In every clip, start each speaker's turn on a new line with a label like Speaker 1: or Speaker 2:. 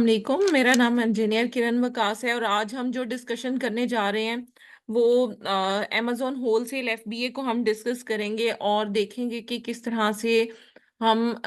Speaker 1: वालेकुम, मेरा नाम इंजीनियर किरण वकास है और आज हम जो डिस्कशन करने जा रहे हैं वो अमेज़न होलसेल एफबीए को हम डिस्कस करेंगे और देखेंगे कि किस तरह से हम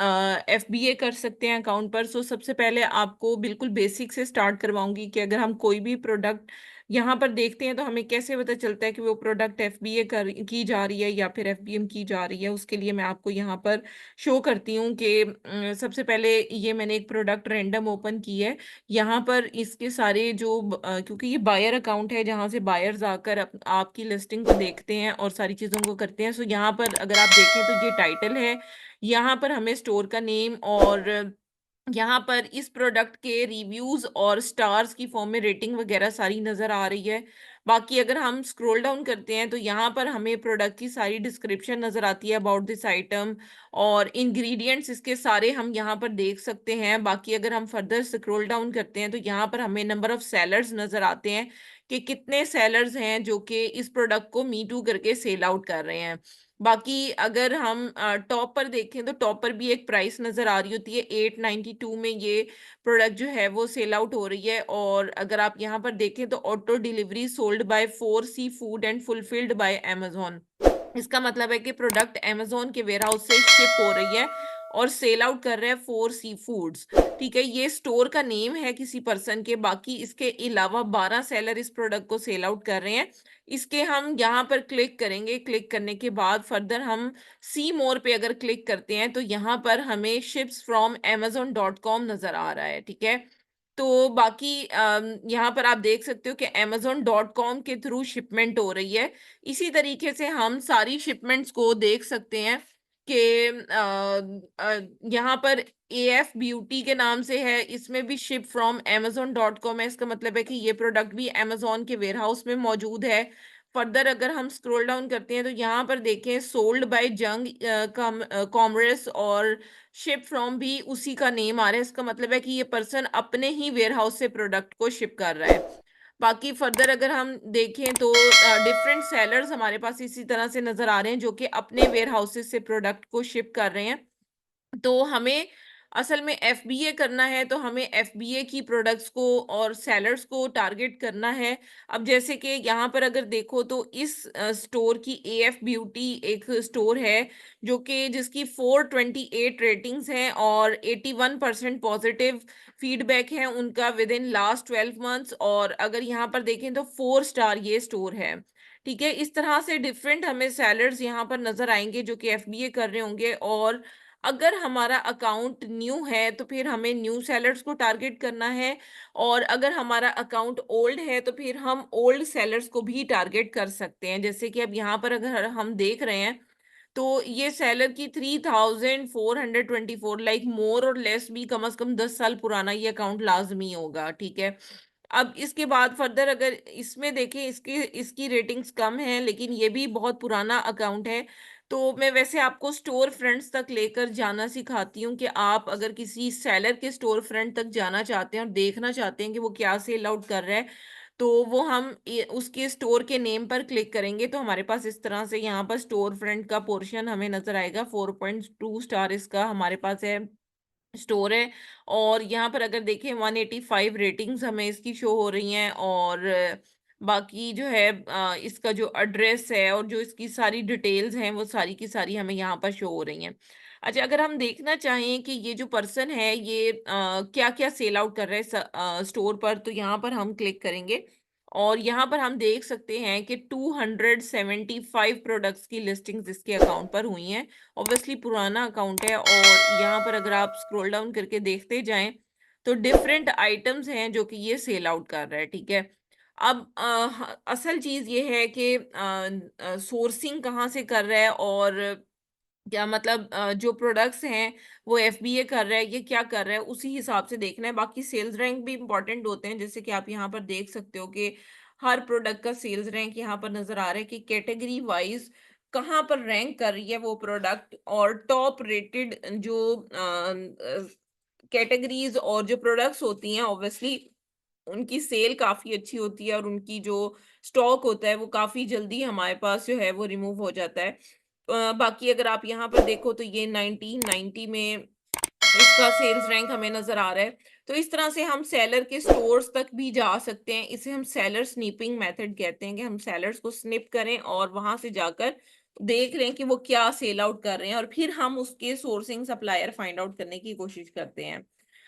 Speaker 1: एफबीए कर सकते हैं अकाउंट पर। सो सबसे पहले आपको बिल्कुल बेसिक से स्टार्ट करवाऊंगी कि अगर हम कोई भी प्रोडक्ट यहाँ पर देखते हैं तो हमें कैसे पता चलता है कि वो प्रोडक्ट एफबीए कर की जा रही है या फिर एफबीएम की जा रही है। उसके लिए मैं आपको यहाँ पर शो करती हूँ कि सबसे पहले ये मैंने एक प्रोडक्ट रैंडम ओपन की है। यहाँ पर इसके सारे जो क्योंकि ये बायर अकाउंट है जहाँ से बायर्स आकर आपकी लिस्टिंग को देखते हैं और सारी चीज़ों को करते हैं। सो यहाँ पर अगर आप देखें तो ये टाइटल है, यहाँ पर हमें स्टोर का नेम और यहाँ पर इस प्रोडक्ट के रिव्यूज और स्टार्स की फॉर्म में रेटिंग वगैरह सारी नज़र आ रही है। बाकी अगर हम स्क्रॉल डाउन करते हैं तो यहाँ पर हमें प्रोडक्ट की सारी डिस्क्रिप्शन नज़र आती है अबाउट दिस आइटम और इंग्रेडिएंट्स इसके सारे हम यहाँ पर देख सकते हैं। बाकी अगर हम फर्दर स्क्रॉल डाउन करते हैं तो यहाँ पर हमें नंबर ऑफ सेलर्स नज़र आते हैं कि कितने सेलर्स हैं जो कि इस प्रोडक्ट को मी टू करके सेल आउट कर रहे हैं। बाकी अगर हम टॉप पर देखें तो टॉप पर भी एक प्राइस नज़र आ रही होती है, 892 में ये प्रोडक्ट जो है वो सेल आउट हो रही है। और अगर आप यहाँ पर देखें तो auto delivery sold by 4C food and fulfilled by Amazon. इसका मतलब है कि प्रोडक्ट अमेज़न के वेयरहाउस से शिप हो रही है और सेल आउट कर रहे हैं 4C फूड्स। ठीक है, ये स्टोर का नेम है किसी पर्सन के। बाकी इसके अलावा 12 सेलर इस प्रोडक्ट को सेल आउट कर रहे हैं। इसके हम यहाँ पर क्लिक करेंगे, क्लिक करने के बाद फर्दर हम सी मोर पे अगर क्लिक करते हैं तो यहाँ पर हमें शिप्स फ्रॉम amazon.com नज़र आ रहा है। ठीक है, तो बाकी यहाँ पर आप देख सकते हो कि amazon.com के थ्रू शिपमेंट हो रही है। इसी तरीके से हम सारी शिपमेंट्स को देख सकते हैं कि यहाँ पर एएफ ब्यूटी के नाम से है, इसमें भी शिप फ्रॉम amazon.com है। इसका मतलब है कि ये प्रोडक्ट भी amazon के वेयरहाउस में मौजूद है। फर्दर अगर हम स्क्रॉल डाउन करते हैं तो यहाँ पर देखें सोल्ड बाय जंग कॉमर्स और शिप फ्रॉम भी उसी का नेम आ रहा है। इसका मतलब है कि ये पर्सन अपने ही वेयरहाउस से प्रोडक्ट को शिप कर रहा है। बाकी फर्दर अगर हम देखें तो डिफरेंट सेलर्स हमारे पास इसी तरह से नज़र आ रहे हैं जो कि अपने वेयरहाउसेस से प्रोडक्ट को शिप कर रहे हैं। तो हमें असल में एफबीए करना है तो हमें एफबीए की प्रोडक्ट्स को और सेलर्स को टारगेट करना है। अब जैसे कि यहाँ पर अगर देखो तो इस स्टोर की एएफ ब्यूटी एक स्टोर है जो कि जिसकी 428 रेटिंग्स हैं और 81% पॉजिटिव फीडबैक है उनका विद इन लास्ट 12 मंथ्स। और अगर यहाँ पर देखें तो 4 स्टार ये स्टोर है। ठीक है, इस तरह से डिफरेंट हमें सेलर्स यहाँ पर नजर आएंगे जो कि एफबीए कर रहे होंगे। और अगर हमारा अकाउंट न्यू है तो फिर हमें न्यू सेलर्स को टारगेट करना है और अगर हमारा अकाउंट ओल्ड है तो फिर हम ओल्ड सेलर्स को भी टारगेट कर सकते हैं। जैसे कि अब यहाँ पर अगर हम देख रहे हैं तो ये सेलर की 3424 लाइक मोर और लेस भी कम से कम 10 साल पुराना ये अकाउंट लाजमी होगा। ठीक है, अब इसके बाद फर्दर अगर इसमें देखें इसकी इसकी रेटिंग्स कम है लेकिन ये भी बहुत पुराना अकाउंट है। तो मैं वैसे आपको स्टोर फ्रंट्स तक लेकर जाना सिखाती हूँ कि आप अगर किसी सेलर के स्टोर फ्रंट तक जाना चाहते हैं और देखना चाहते हैं कि वो क्या सेल आउट कर रहा है तो वो हम उसके स्टोर के नेम पर क्लिक करेंगे तो हमारे पास इस तरह से यहाँ पर स्टोर फ्रंट का पोर्शन हमें नजर आएगा। 4.2 स्टार इसका हमारे पास है, स्टोर है। और यहाँ पर अगर देखें 185 रेटिंग्स हमें इसकी शो हो रही हैं और बाकी जो है इसका जो एड्रेस है और जो इसकी सारी डिटेल्स हैं वो सारी की सारी हमें यहाँ पर शो हो रही हैं। अच्छा, अगर हम देखना चाहें कि ये जो पर्सन है ये क्या क्या सेल आउट कर रहे हैं स्टोर पर तो यहाँ पर हम क्लिक करेंगे और यहाँ पर हम देख सकते हैं कि 275 प्रोडक्ट्स की लिस्टिंग्स इसके अकाउंट पर हुई हैं। ऑब्वियसली पुराना अकाउंट है और यहाँ पर अगर आप स्क्रॉल डाउन करके देखते जाएं तो डिफरेंट आइटम्स हैं जो कि ये सेल आउट कर रहा है। ठीक है, अब असल चीज ये है कि सोर्सिंग कहाँ से कर रहा है और क्या मतलब जो प्रोडक्ट्स हैं वो एफबीए कर रहा है, ये क्या कर रहा है उसी हिसाब से देखना है। बाकी सेल्स रैंक भी इंपॉर्टेंट होते हैं जैसे कि आप यहाँ पर देख सकते हो कि हर प्रोडक्ट का सेल्स रैंक यहाँ पर नजर आ रहा है कि कैटेगरी वाइज कहाँ पर रैंक कर रही है वो प्रोडक्ट और टॉप रेटेड जो कैटेगरीज और जो प्रोडक्ट्स होती हैं ऑब्वियसली उनकी सेल काफी अच्छी होती है और उनकी जो स्टॉक होता है वो काफी जल्दी हमारे पास जो है वो रिमूव हो जाता है। बाकी अगर आप यहाँ पर देखो तो ये 1990 में इसका सेल्स रैंक हमें नज़र आ रहा है। तो इस तरह से हम सेलर के स्टोर्स तक भी जा सकते हैं। इसे हम सेलर स्निपिंग मेथड कहते हैं कि हम सेलर्स को स्निप करें और वहाँ से जाकर देख लें कि वो क्या सेल आउट कर रहे हैं और फिर हम उसके सोर्सिंग सप्लायर फाइंड आउट करने की कोशिश करते हैं।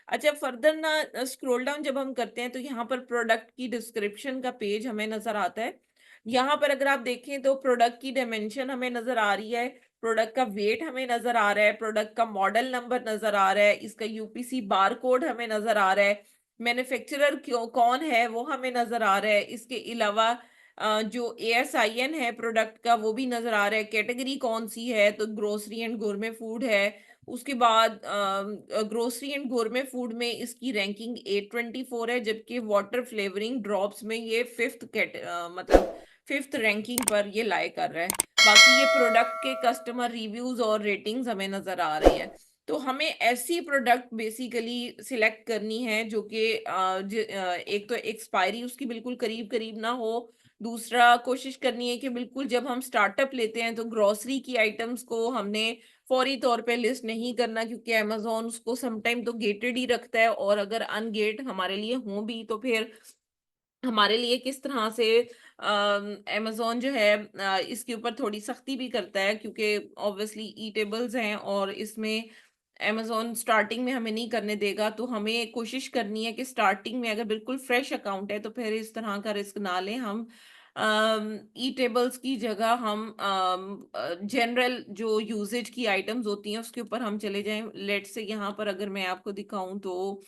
Speaker 1: अच्छा, फर्दर ना स्क्रॉल डाउन जब हम करते हैं तो यहाँ पर प्रोडक्ट की डिस्क्रिप्शन का पेज हमें नज़र आता है। यहाँ पर अगर आप देखें तो प्रोडक्ट की डायमेंशन हमें नज़र आ रही है, प्रोडक्ट का वेट हमें नज़र आ रहा है, प्रोडक्ट का मॉडल नंबर नज़र आ रहा है, इसका यूपीसी बारकोड हमें नज़र आ रहा है, मैन्युफैक्चरर क्यों कौन है वो हमें नज़र आ रहा है। इसके अलावा जो एएसआईएन है प्रोडक्ट का वो भी नज़र आ रहा है, कैटेगरी कौन-सी है तो ग्रोसरी एंड गोरमे फूड है। उसके बाद ग्रोसरी एंड गोरमे फूड में इसकी रैंकिंग 824 है, जबकि वाटर फ्लेवरिंग ड्रॉप्स में ये 5th रैंकिंग पर ये लाई कर रहा है। बाकी ये प्रोडक्ट के कस्टमर रिव्यूज और रेटिंग्स हमें नजर आ रही हैं। तो हमें ऐसी प्रोडक्ट बेसिकली सिलेक्ट करनी है जो कि एक तो एक्सपायरी उसकी बिल्कुल करीब करीब ना हो। दूसरा कोशिश करनी है कि बिल्कुल जब हम स्टार्टअप लेते हैं तो ग्रोसरी की आइटम्स को हमने फौरी तौर पे लिस्ट नहीं करना, क्योंकि अमेज़न उसको सम टाइम तो गेटेड ही रखता है और अगर अनगेट हमारे लिए हों भी तो फिर हमारे लिए किस तरह से अमेज़न जो है इसके ऊपर थोड़ी सख्ती भी करता है, क्योंकि ऑब्वियसली ईटेबल्स हैं और इसमें अमेज़न स्टार्टिंग में हमें नहीं करने देगा। तो हमें कोशिश करनी है कि स्टार्टिंग में अगर बिल्कुल फ्रेश अकाउंट है तो फिर इस तरह का रिस्क ना लें हम। ईटेबल्स की जगह हम जनरल जो यूसेज की आइटम्स होती हैं उसके ऊपर हम चले जाएँ। लेट्स से यहाँ पर अगर मैं आपको दिखाऊँ तो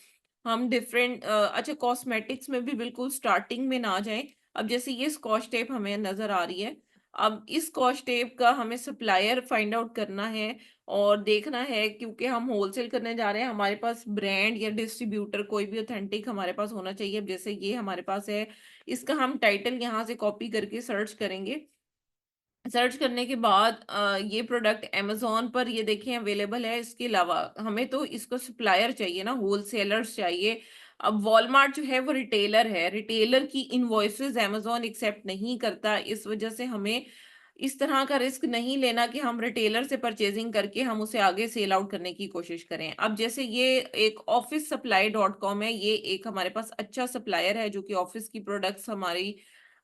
Speaker 1: हम डिफरेंट अच्छा, कॉस्मेटिक्स में भी बिल्कुल स्टार्टिंग में ना जाएँ। अब जैसे ये स्कॉच टेप हमें नज़र आ रही है। अब इस स्कॉच टेप का हमें सप्लायर फाइंड आउट करना है और देखना है, क्योंकि हम होलसेल करने जा रहे हैं, हमारे पास ब्रांड या डिस्ट्रीब्यूटर कोई भी ऑथेंटिक हमारे पास होना चाहिए। अब जैसे ये हमारे पास है, इसका हम टाइटल यहाँ से कॉपी करके सर्च करेंगे। सर्च करने के बाद ये प्रोडक्ट अमेज़न पर ये देखें अवेलेबल है। इसके अलावा हमें तो इसको सप्लायर चाहिए ना, होलसेलर्स चाहिए। अब वॉलमार्ट जो है वो रिटेलर है, रिटेलर की इनवॉइसेस अमेज़न एक्सेप्ट नहीं करता। इस वजह से हमें इस तरह का रिस्क नहीं लेना कि हम रिटेलर से परचेजिंग करके हम उसे आगे सेल आउट करने की कोशिश करें। अब जैसे ये एक ऑफिस सप्लाई डॉट कॉम है, ये एक हमारे पास अच्छा सप्लायर है जो कि ऑफिस की प्रोडक्ट्स हमारी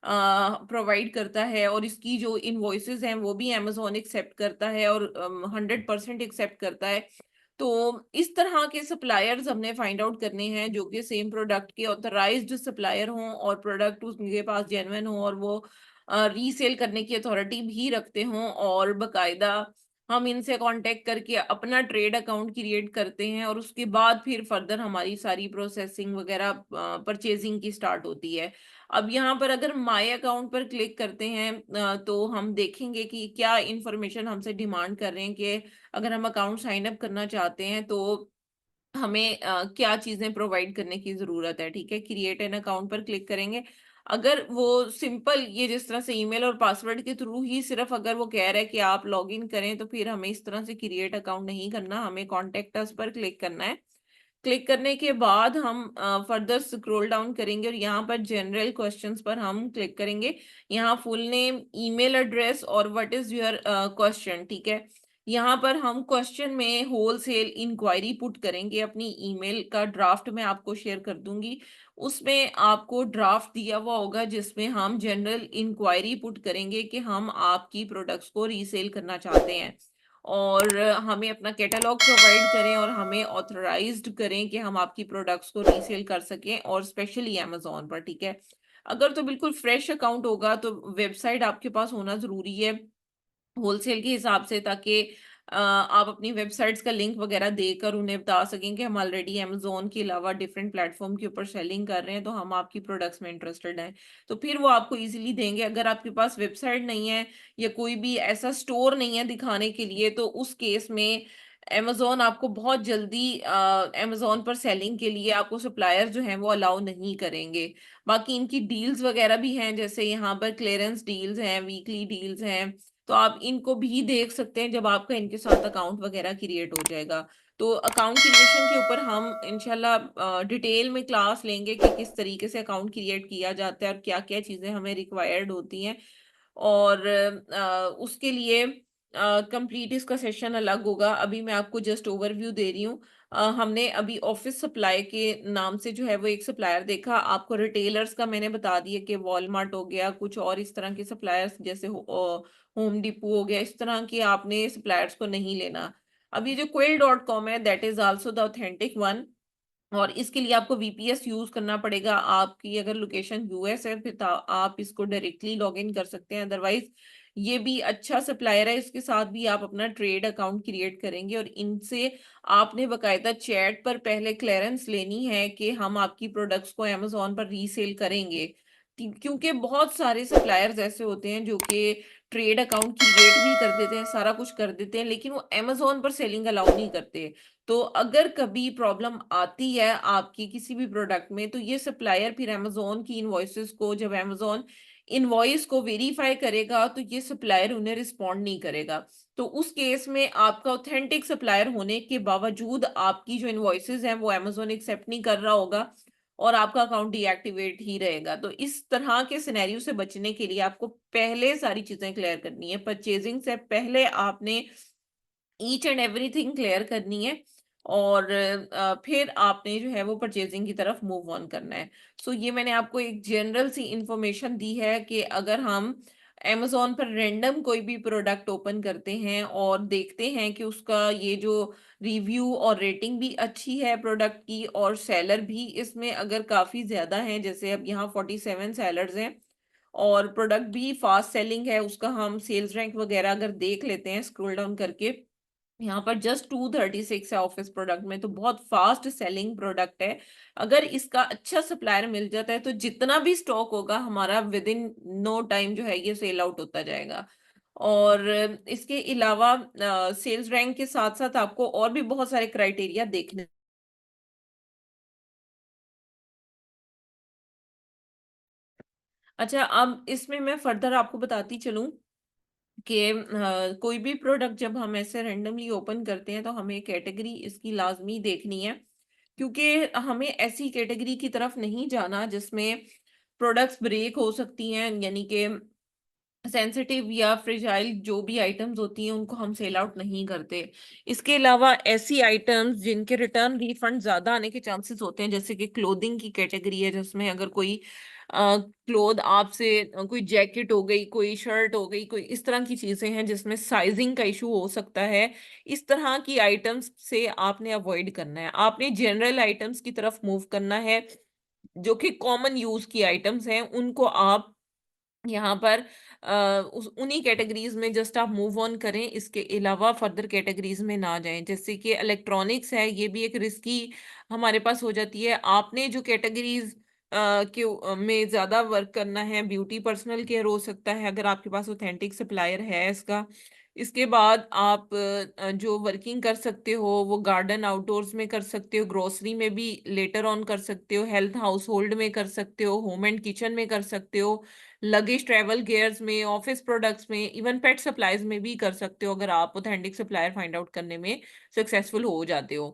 Speaker 1: प्रोवाइड करता है और इसकी जो इनवॉइसेस हैं वो भी अमेज़न एक्सेप्ट करता है और 100% एक्सेप्ट करता है। तो इस तरह के सप्लायर्स हमने फाइंड आउट करने हैं जो कि सेम प्रोडक्ट के ऑथराइज्ड सप्लायर हों और प्रोडक्ट उनके पास जेन्युइन हो और वो रीसेल करने की अथॉरिटी भी रखते हों, और बकायदा हम इनसे कांटेक्ट करके अपना ट्रेड अकाउंट क्रिएट करते हैं और उसके बाद फिर फर्दर हमारी सारी प्रोसेसिंग वगैरह परचेजिंग की स्टार्ट होती है। अब यहाँ पर अगर माय अकाउंट पर क्लिक करते हैं तो हम देखेंगे कि क्या इन्फॉर्मेशन हमसे डिमांड कर रहे हैं कि अगर हम अकाउंट साइन अप करना चाहते हैं तो हमें क्या चीज़ें प्रोवाइड करने की ज़रूरत है, ठीक है? क्रिएट एन अकाउंट पर क्लिक करेंगे। अगर वो सिंपल ये जिस तरह से ईमेल और पासवर्ड के थ्रू ही सिर्फ़ अगर वो कह रहा है कि आप लॉगिन करें, तो फिर हमें इस तरह से क्रिएट अकाउंट नहीं करना, हमें कॉन्टैक्ट अस पर क्लिक करना है। क्लिक करने के बाद हम फर्दर स्क्रॉल डाउन करेंगे और यहाँ पर जनरल क्वेश्चंस पर हम क्लिक करेंगे। यहाँ फुल नेम, ईमेल एड्रेस और व्हाट इज़ योर क्वेश्चन, ठीक है? यहाँ पर हम क्वेश्चन में होलसेल इंक्वायरी पुट करेंगे। अपनी ईमेल का ड्राफ्ट मैं आपको शेयर कर दूँगी। उसमें आपको ड्राफ्ट दिया हुआ होगा जिसमें हम जनरल इंक्वायरी पुट करेंगे कि हम आपकी प्रोडक्ट्स को रीसेल करना चाहते हैं। और हमें अपना कैटलॉग प्रोवाइड करें और हमें ऑथराइज्ड करें कि हम आपकी प्रोडक्ट्स को रीसेल कर सकें और स्पेशली अमेज़न पर, ठीक है? अगर तो बिल्कुल फ्रेश अकाउंट होगा तो वेबसाइट आपके पास होना ज़रूरी है। होलसेल के हिसाब से, ताकि आप अपनी वेबसाइट्स का लिंक वगैरह देकर उन्हें बता सकें कि हम ऑलरेडी अमेज़न के अलावा डिफरेंट प्लेटफ़ॉर्म के ऊपर सेलिंग कर रहे हैं, तो हम आपकी प्रोडक्ट्स में इंटरेस्टेड हैं। तो फिर वो आपको ईज़िली देंगे। अगर आपके पास वेबसाइट नहीं है या कोई भी ऐसा स्टोर नहीं है दिखाने के लिए, तो उस केस में अमेज़न आपको बहुत जल्दी अमेज़न पर सेलिंग के लिए आपको सप्लायर जो हैं वो अलाउ नहीं करेंगे। बाकी इनकी डील्स वगैरह भी हैं, जैसे यहाँ पर क्लीयरेंस डील्स हैं, वीकली डील्स हैं। तो आप इनको भी देख सकते हैं जब आपका इनके साथ अकाउंट वगैरह क्रिएट हो जाएगा। तो अकाउंट क्रिएशन के ऊपर हम इंशाल्लाह डिटेल में क्लास लेंगे कि किस तरीके से अकाउंट क्रिएट किया जाता है और क्या-क्या चीज़ें हमें रिक्वायर्ड होती हैं। और उसके लिए कंप्लीट इसका सेशन अलग होगा। अभी मैं आपको जस्ट ओवरव्यू दे रही हूँ। हमने अभी ऑफिस सप्लाई के नाम से जो है वो एक सप्लायर देखा। आपको रिटेलर्स का मैंने बता दिया कि वॉलमार्ट हो गया, कुछ और इस तरह के सप्लायर्स जैसे होम डिपो हो गया, इस तरह के आपने सप्लायर्स को नहीं लेना। अब ये जो क्विल.com है, that is also the authentic one, और इसके लिए आपको वीपीएस यूज करना पड़ेगा। आपकी अगर लोकेशन यूएस है फिर आप इसको डायरेक्टली लॉग इन कर सकते हैं, अदरवाइज ये भी अच्छा सप्लायर है, इसके साथ भी आप अपना ट्रेड अकाउंट क्रिएट करेंगे और इनसे आपने बकायदा चैट पर पहले क्लियरेंस लेनी है कि हम आपकी प्रोडक्ट्स को अमेजोन पर रीसेल करेंगे। क्योंकि बहुत सारे सप्लायर्स ऐसे होते हैं जो कि ट्रेड अकाउंट क्रिएट भी कर देते हैं, सारा कुछ कर देते हैं, लेकिन वो अमेजोन पर सेलिंग अलाउ नहीं करते। तो अगर कभी प्रॉब्लम आती है आपकी किसी भी प्रोडक्ट में, तो ये सप्लायर फिर अमेज़न की इनवॉइसेस को, जब अमेज़न इनवॉइस को वेरीफाई करेगा, तो ये सप्लायर उन्हें रिस्पॉन्ड नहीं करेगा। तो उस केस में आपका ऑथेंटिक सप्लायर होने के बावजूद आपकी जो इनवॉइसेस हैं वो अमेज़न एक्सेप्ट नहीं कर रहा होगा और आपका अकाउंट डीएक्टिवेट ही रहेगा। तो इस तरह के सिनेरियो से बचने के लिए आपको पहले सारी चीज़ें क्लियर करनी है। परचेज़िंग से पहले आपने ईच एंड एवरीथिंग क्लियर करनी है और फिर आपने जो है वो परचेजिंग की तरफ मूव ऑन करना है। सो ये मैंने आपको एक जनरल सी इंफॉर्मेशन दी है कि अगर हम अमेज़न पर रैंडम कोई भी प्रोडक्ट ओपन करते हैं और देखते हैं कि उसका ये जो रिव्यू और रेटिंग भी अच्छी है प्रोडक्ट की और सेलर भी इसमें अगर काफ़ी ज़्यादा हैं, जैसे अब यहाँ 47 सेलर्स हैं और प्रोडक्ट भी फास्ट सेलिंग है, उसका हम सेल्स रैंक वगैरह अगर देख लेते हैं स्क्रॉल डाउन करके, यहाँ पर जस्ट 236 है ऑफिस प्रोडक्ट में, तो बहुत फास्ट सेलिंग प्रोडक्ट है। अगर इसका अच्छा सप्लायर मिल जाता है तो जितना भी स्टॉक होगा हमारा विद इन नो टाइम जो है ये सेल आउट होता जाएगा। और इसके अलावा सेल्स रैंक के साथ साथ आपको और भी बहुत सारे क्राइटेरिया देखने। अच्छा, अब इसमें मैं फर्दर आपको बताती चलूं कि कोई भी प्रोडक्ट जब हम ऐसे रैंडमली ओपन करते हैं तो हमें कैटेगरी इसकी लाजमी देखनी है, क्योंकि हमें ऐसी कैटेगरी की तरफ नहीं जाना जिसमें प्रोडक्ट्स ब्रेक हो सकती हैं, यानी कि सेंसिटिव या फ्रेजाइल जो भी आइटम्स होती हैं उनको हम सेल आउट नहीं करते। इसके अलावा ऐसी आइटम्स जिनके रिटर्न रिफंड ज्यादा आने के चांसेस होते हैं, जैसे कि क्लोथिंग की कैटेगरी है जिसमें अगर कोई क्लोथ आपसे कोई जैकेट हो गई, कोई शर्ट हो गई, कोई इस तरह की चीजें हैं जिसमें साइजिंग का इशू हो सकता है। इस तरह की आइटम्स से आपने अवॉइड करना है, आपने जनरल आइटम्स की तरफ मूव करना है। जो कि कॉमन यूज की आइटम्स हैं उनको आप यहाँ पर उस उन्हीं कैटेगरीज में जस्ट आप मूव ऑन करें, इसके अलावा फर्दर कैटेगरीज में ना जाएं। जैसे कि इलेक्ट्रॉनिक्स है, ये भी एक रिस्की हमारे पास हो जाती है। आपने जो कैटेगरीज में ज्यादा वर्क करना है, ब्यूटी पर्सनल केयर हो सकता है अगर आपके पास ऑथेंटिक सप्लायर है इसका। इसके बाद आप जो वर्किंग कर सकते हो वो गार्डन आउटडोर्स में कर सकते हो, ग्रोसरी में भी लेटर ऑन कर सकते हो, हेल्थ हाउस होल्ड में कर सकते हो, होम एंड किचन में कर सकते हो, लगेज ट्रैवल गियर्स में, ऑफिस प्रोडक्ट्स में, इवन पेट सप्लाईज में भी कर सकते हो अगर आप ऑथेंटिक सप्लायर फाइंड आउट करने में सक्सेसफुल हो जाते हो।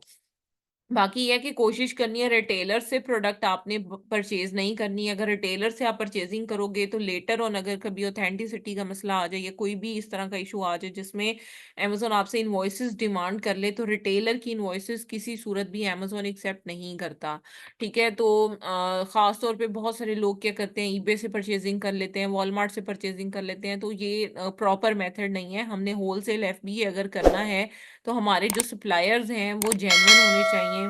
Speaker 1: बाकी ये है कि कोशिश करनी है रिटेलर से प्रोडक्ट आपने परचेज नहीं करनी है। अगर रिटेलर से आप परचेजिंग करोगे तो लेटर ऑन अगर कभी ऑथेंटिसिटी का मसला आ जाए या कोई भी इस तरह का इशू आ जाए जिसमें अमेजोन आपसे इनवॉइसेस डिमांड कर ले, तो रिटेलर की इनवॉइसेस किसी सूरत भी अमेजोन एक्सेप्ट नहीं करता। ठीक है, तो खास तौर पे बहुत सारे लोग क्या करते हैं, ईबे से परचेजिंग कर लेते हैं, वॉलमार्ट से परचेजिंग कर लेते हैं, तो ये प्रॉपर मेथड नहीं है। हमने होलसेल एफबीए अगर करना है तो हमारे जो सप्लायर्स हैं वो जेन्युइन होने चाहिए।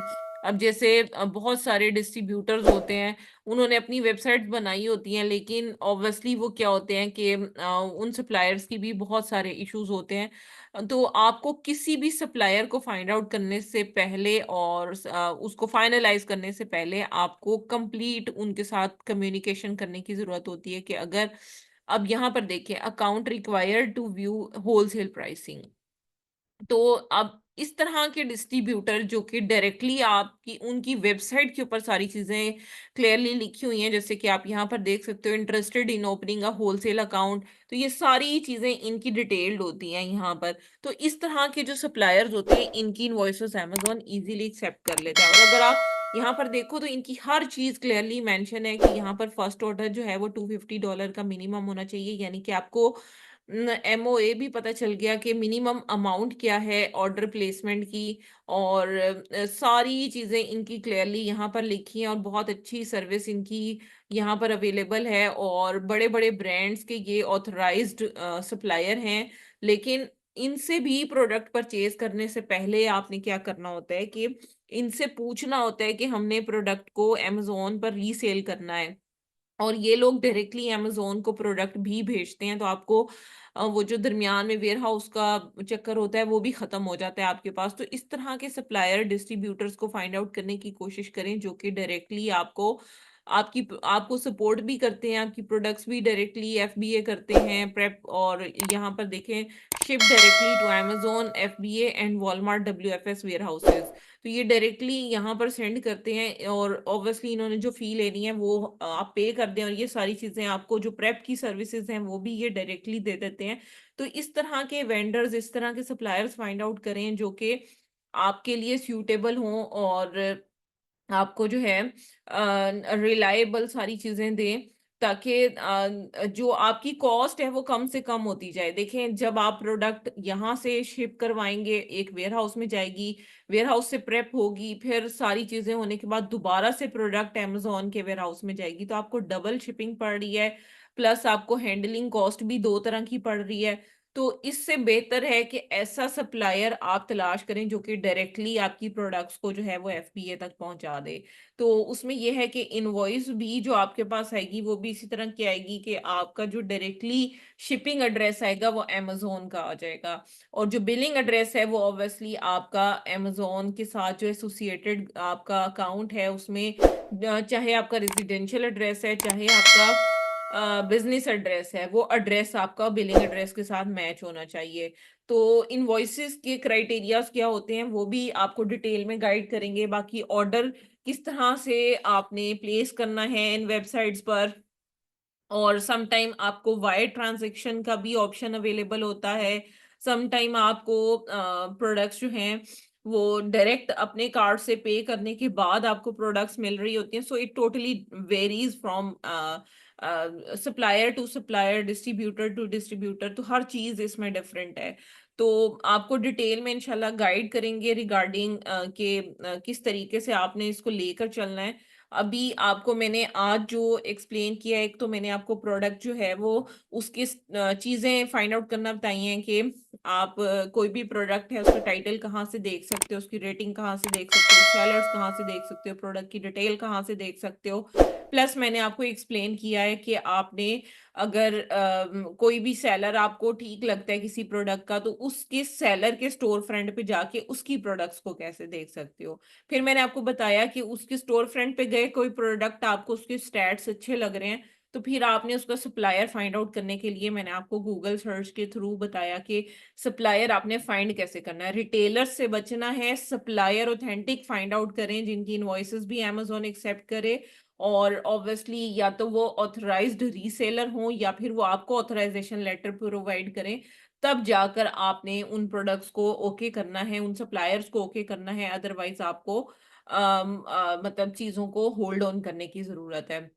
Speaker 1: अब जैसे बहुत सारे डिस्ट्रीब्यूटर्स होते हैं, उन्होंने अपनी वेबसाइट्स बनाई होती हैं, लेकिन ऑब्वियसली वो क्या होते हैं कि उन सप्लायर्स की भी बहुत सारे इश्यूज होते हैं। तो आपको किसी भी सप्लायर को फाइंड आउट करने से पहले और उसको फाइनलाइज करने से पहले आपको कंप्लीट उनके साथ कम्युनिकेशन करने की जरूरत होती है कि अगर अब यहाँ पर देखें account required to view wholesale pricing, तो अब इस तरह के डिस्ट्रीब्यूटर जो कि डायरेक्टली आपकी उनकी वेबसाइट के ऊपर सारी चीजें क्लियरली लिखी हुई हैं, जैसे कि आप यहाँ पर देख सकते हो interested in opening a wholesale account, तो ये सारी चीजें इनकी डिटेल्ड होती हैं यहाँ पर। तो इस तरह के जो सप्लायर्स होते हैं इनकी इनवॉइसेस अमेजोन इजीली एक्सेप्ट कर लेता है। और अगर आप यहाँ पर देखो तो इनकी हर चीज क्लियरली मेंशन है कि यहाँ पर फर्स्ट ऑर्डर जो है वो $250 का मिनिमम होना चाहिए, यानी कि आपको एमओए भी पता चल गया कि मिनिमम अमाउंट क्या है ऑर्डर प्लेसमेंट की, और सारी चीज़ें इनकी क्लियरली यहाँ पर लिखी हैं, और बहुत अच्छी सर्विस इनकी यहाँ पर अवेलेबल है, और बड़े-बड़े ब्रांड्स के ये ऑथराइज्ड सप्लायर हैं। लेकिन इनसे भी प्रोडक्ट परचेज़ करने से पहले आपने क्या करना होता है कि इनसे पूछना होता है कि हमने प्रोडक्ट को अमेज़न पर रीसेल करना है। और ये लोग डायरेक्टली अमेज़न को प्रोडक्ट भी भेजते हैं, तो आपको वो जो दरमियान में वेयरहाउस का चक्कर होता है, वो भी ख़त्म हो जाता है आपके पास। तो इस तरह के सप्लायर, डिस्ट्रीब्यूटर्स को फाइंड आउट करने की कोशिश करें, जो कि डायरेक्टली आपको सपोर्ट भी करते हैं, आपकी प्रोडक्ट्स भी डायरेक्टली एफबीए करते हैं, प्रेप, और यहाँ पर देखें, ship directly to Amazon, FBA and Walmart WFS warehouses. तो ये डायरेक्टली यहाँ पर सेंड करते हैं, और ऑब्वियसली इन्होंने जो फ़ी लेनी है वो आप पे कर दें, और ये सारी चीज़ें आपको जो प्रेप की सर्विसेज़ हैं वो भी ये डायरेक्टली दे देते हैं। तो इस तरह के वेंडर्स, इस तरह के सप्लायर्स फाइंड आउट करें जो कि आपके लिए सूटेबल हों, और आपको जो है रिलायबल सारी चीज़ें दें, ताकि जो आपकी कॉस्ट है वो कम से कम होती जाए। देखें, जब आप प्रोडक्ट यहाँ से शिप करवाएँगे, एक वेयरहाउस में जाएगी, वेयरहाउस से प्रेप होगी, फिर सारी चीज़ें होने के बाद दोबारा से प्रोडक्ट अमेज़न के वेयरहाउस में जाएगी, तो आपको डबल शिपिंग पड़ रही है, प्लस आपको हैंडलिंग कॉस्ट भी 2 तरह की पड़ रही है। तो इससे बेहतर है कि ऐसा सप्लायर आप तलाश करें जो कि डायरेक्टली आपकी प्रोडक्ट्स को जो है वो एफबीए तक पहुंचा दे। तो उसमें ये है कि इनवॉइस भी जो आपके पास आएगी वो भी इसी तरह की आएगी कि आपका जो डायरेक्टली शिपिंग एड्रेस आएगा वो अमेज़न का आ जाएगा, और जो बिलिंग एड्रेस है वो ऑब्वियसली आपका अमेज़न के साथ जो एसोसिएटेड आपका अकाउंट है उसमें, चाहे आपका रेजिडेंशियल एड्रेस है, चाहे आपका बिज़नेस एड्रेस है, वो एड्रेस आपका बिलिंग एड्रेस के साथ मैच होना चाहिए। तो इनवॉइसेज़ के क्राइटेरियाज़ क्या होते हैं, वो भी आपको डिटेल में गाइड करेंगे। बाकी ऑर्डर किस तरह से आपने प्लेस करना है इन वेबसाइट्स पर, और सम टाइम आपको वायर ट्रांज़ैक्शन का भी ऑप्शन अवेलेबल होता है। सम टाइम आपको प्रोडक्ट्स जो हैं, वो डायरेक्ट अपने कार्ड से पे करने के बाद आपको प्रोडक्ट्स मिल रही होती हैं। So it totally varies from supplier to supplier, distributor to distributor, तो हर चीज़ इसमें डिफरेंट है। तो आपको डिटेल में इंशाल्लाह गाइड करेंगे रिगार्डिंग किस तरीके से आपने इसको लेकर चलना है। अभी आपको मैंने आज जो एक्सप्लेन किया है, एक तो मैंने आपको प्रोडक्ट जो है वो उसकी चीज़ें फाइंड आउट करना बताई हैं कि आप कोई भी प्रोडक्ट है उसका टाइटल कहाँ से देख सकते हो, उसकी रेटिंग कहाँ से देख सकते हो, सेलर्स कहाँ से देख सकते हो, प्रोडक्ट की डिटेल कहाँ से देख सकते हो। प्लस मैंने आपको एक्सप्लेन किया है कि आपने अगर कोई भी सेलर आपको ठीक लगता है किसी प्रोडक्ट का, तो उसके सेलर के स्टोर फ्रंट पे जाके उसकी प्रोडक्ट्स को कैसे देख सकते हो। फिर मैंने आपको बताया कि उसके स्टोर फ्रंट पे गए, कोई प्रोडक्ट आपको उसके स्टैट्स अच्छे लग रहे हैं, तो फिर आपने उसका सप्लायर फाइंड आउट करने के लिए मैंने आपको गूगल सर्च के थ्रू बताया कि सप्लायर आपने फाइंड कैसे करना है। रिटेलर्स से बचना है, सप्लायर ऑथेंटिक फाइंड आउट करें जिनकी इनवॉइसेस भी अमेज़न एक्सेप्ट करे, और ऑब्वियसली या तो वो ऑथराइज्ड रीसेलर हों या फिर वो आपको ऑथराइजेशन लेटर प्रोवाइड करें। तब जाकर आपने उन प्रोडक्ट्स को ओके करना है, उन सप्लायर्स को ओके करना है, अदरवाइज़ आपको मतलब चीज़ों को होल्ड ऑन करने की ज़रूरत है।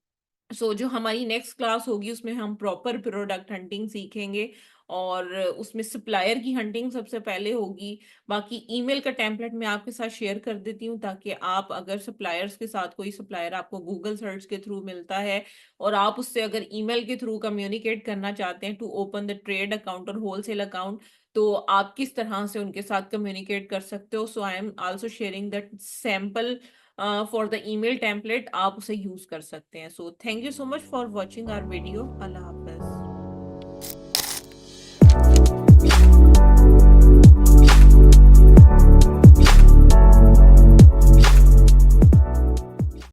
Speaker 1: जो हमारी नेक्स्ट क्लास होगी उसमें हम प्रॉपर प्रोडक्ट हंटिंग सीखेंगे, और उसमें सप्लायर की हंटिंग सबसे पहले होगी। बाकी ईमेल का टेम्पलेट मैं आपके साथ शेयर कर देती हूँ, ताकि आप अगर सप्लायर्स के साथ, कोई सप्लायर आपको गूगल सर्च के थ्रू मिलता है और आप उससे अगर ईमेल के थ्रू कम्युनिकेट करना चाहते हैं to open the trade account और होलसेल अकाउंट, तो आप किस तरह से उनके साथ कम्युनिकेट कर सकते हो। So I am also sharing that sample for the email template, आप उसे यूज कर सकते हैं। So thank you so much for watching our video. अल्लाह हाफिज।